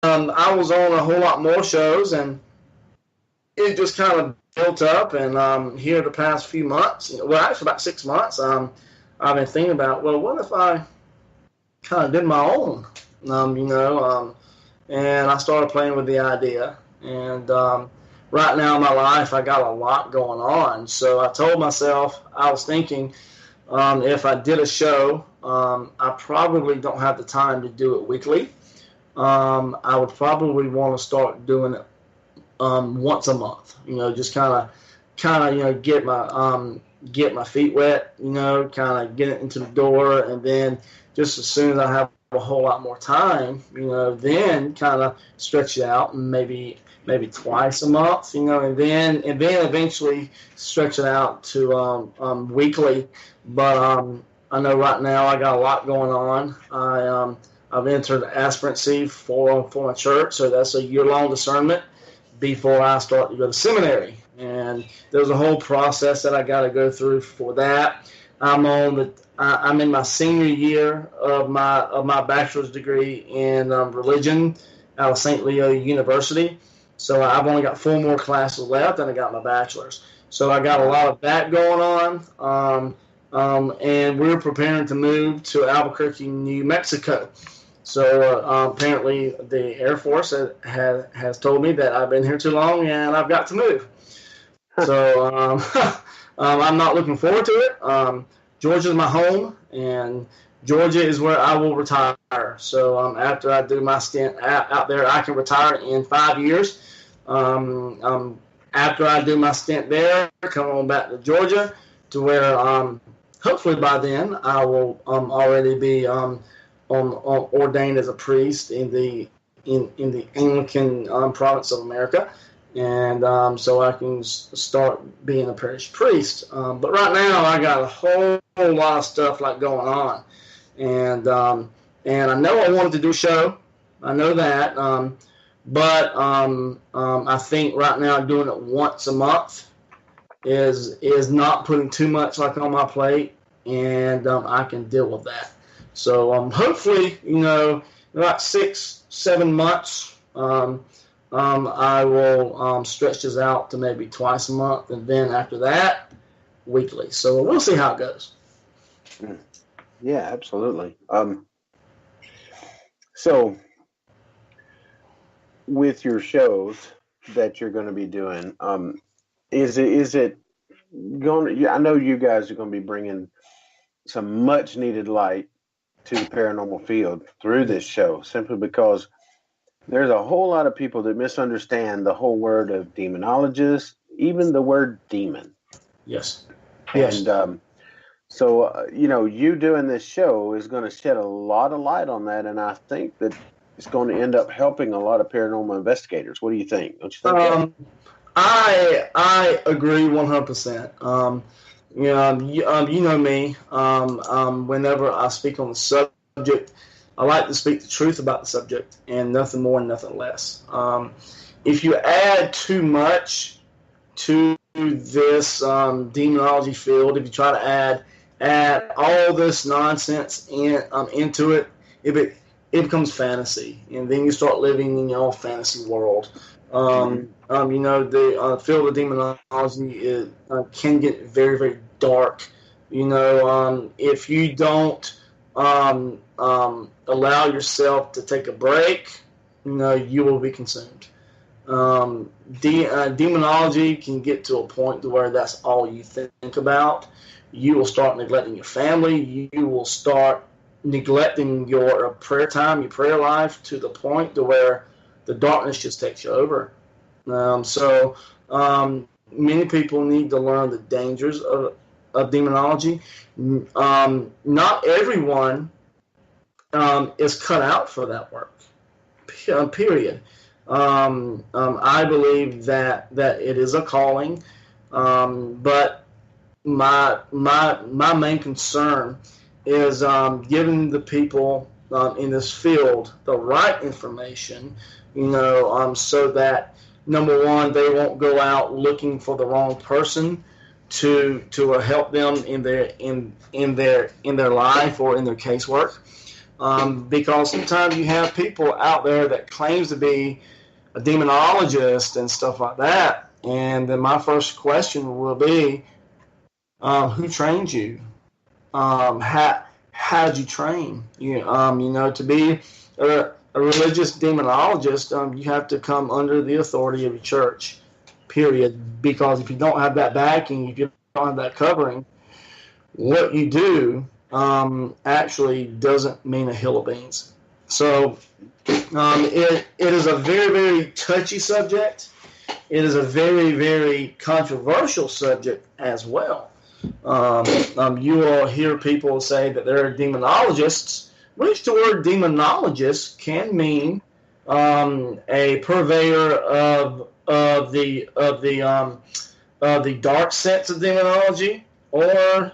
I was on a whole lot more shows, and it just kind of built up. And here the past few months, well, actually about 6 months, I've been thinking about, well, what if I kind of did my own, and I started playing with the idea. And right now in my life, I got a lot going on. So I told myself, I was thinking, if I did a show, I probably don't have the time to do it weekly. I would probably want to start doing it once a month. Just get my feet wet. Kind of get it into the door, and then just as soon as I have a whole lot more time, then kind of stretch it out, and maybe twice a month, and then eventually stretch it out to weekly. But I know right now I got a lot going on. I've entered aspirancy for my church, so that's a year-long discernment before I start to go to seminary. And there's a whole process that I got to go through for that. I'm in my senior year of my bachelor's degree in religion out of St. Leo University. So I've only got 4 more classes left, and I got my bachelor's. So I got a lot of that going on. And we're preparing to move to Albuquerque, New Mexico. So apparently the Air Force has told me that I've been here too long and I've got to move. So I'm not looking forward to it. Georgia is my home, and Georgia is where I will retire. So after I do my stint out there, I can retire in 5 years. After I do my stint there, come on back to Georgia, to where hopefully by then I will already be ordained as a priest in the Anglican province of America, and so I can start being a parish priest. But right now I got a whole lot of stuff like going on, and I know I wanted to do a show. I know that, but I think right now doing it once a month is not putting too much like on my plate, and I can deal with that. So hopefully, in about 6-7 months, I will stretch this out to maybe twice a month, and then after that, weekly. So we'll see how it goes. Yeah, absolutely. So with your shows that you're going to be doing, is it going to, I know you guys are going to be bringing some much needed light to the paranormal field through this show, simply because there's a whole lot of people that misunderstand the whole word of demonologist, even the word demon. Yes. And so, you doing this show is going to shed a lot of light on that, and I think that it's going to end up helping a lot of paranormal investigators. What do you think? Don't you think that? I agree 100%. You know me. Whenever I speak on the subject, I like to speak the truth about the subject, and nothing more and nothing less. If you add too much to this demonology field, if you try to add all this nonsense into it, it becomes fantasy, and then you start living in your own fantasy world. The field of demonology can get very, very dark. If you don't allow yourself to take a break, you will be consumed. Demonology can get to a point to where that's all you think about. You will start neglecting your family. You will start neglecting your prayer time, your prayer life, to the point to where the darkness just takes you over. So many people need to learn the dangers of demonology. Not everyone is cut out for that work. Period. I believe that it is a calling, but my main concern is giving the people in this field the right information, so that, number one, they won't go out looking for the wrong person to help them in their life or in their casework. Because sometimes you have people out there that claims to be a demonologist and stuff like that. And then my first question will be, who trained you? How did you train? To be a religious demonologist, you have to come under the authority of the church, period. Because if you don't have that backing, if you don't have that covering, what you do actually doesn't mean a hill of beans. So it is a very, very touchy subject. It is a very, very controversial subject as well. You will hear people say that they're demonologists, which the word demonologist can mean a purveyor of the dark sense of demonology, or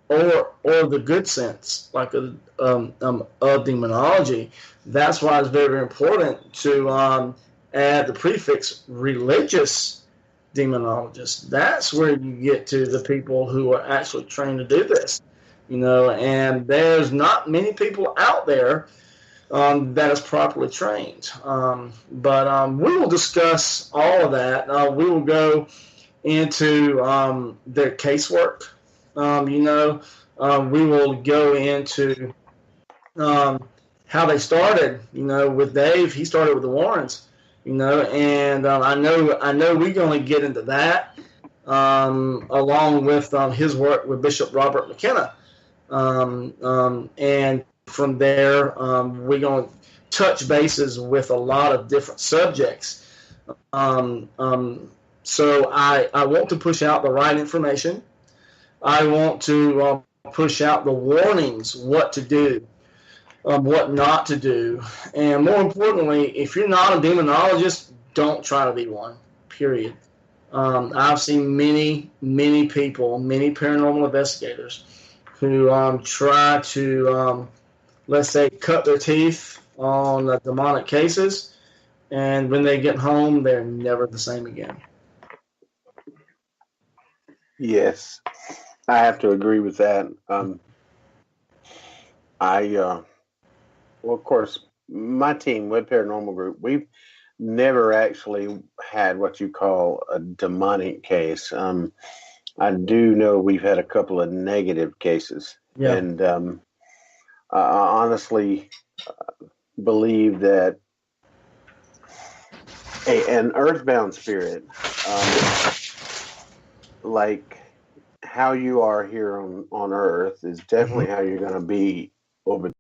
the good sense, like of demonology. That's why it's very, very important to add the prefix religious demonologist. That's where you get to the people who are actually trained to do this. And there's not many people out there that is properly trained. But we will discuss all of that. We will go into their casework. We will go into how they started. With Dave, he started with the Warrens. And I know we're going to get into that along with his work with Bishop Robert McKenna. And from there, we're going to touch bases with a lot of different subjects. So I want to push out the right information. I want to push out the warnings, what to do, what not to do. And more importantly, if you're not a demonologist, don't try to be one, period. I've seen many, many people, many paranormal investigators who try to, let's say, cut their teeth on demonic cases, and when they get home, they're never the same again. Yes, I have to agree with that. Well, of course, my team, W.E.B. Paranormal Group, we've never actually had what you call a demonic case. I do know we've had a couple of negative cases. Yeah. And I honestly believe that an earthbound spirit, like how you are here on Earth, is definitely how you're going to be over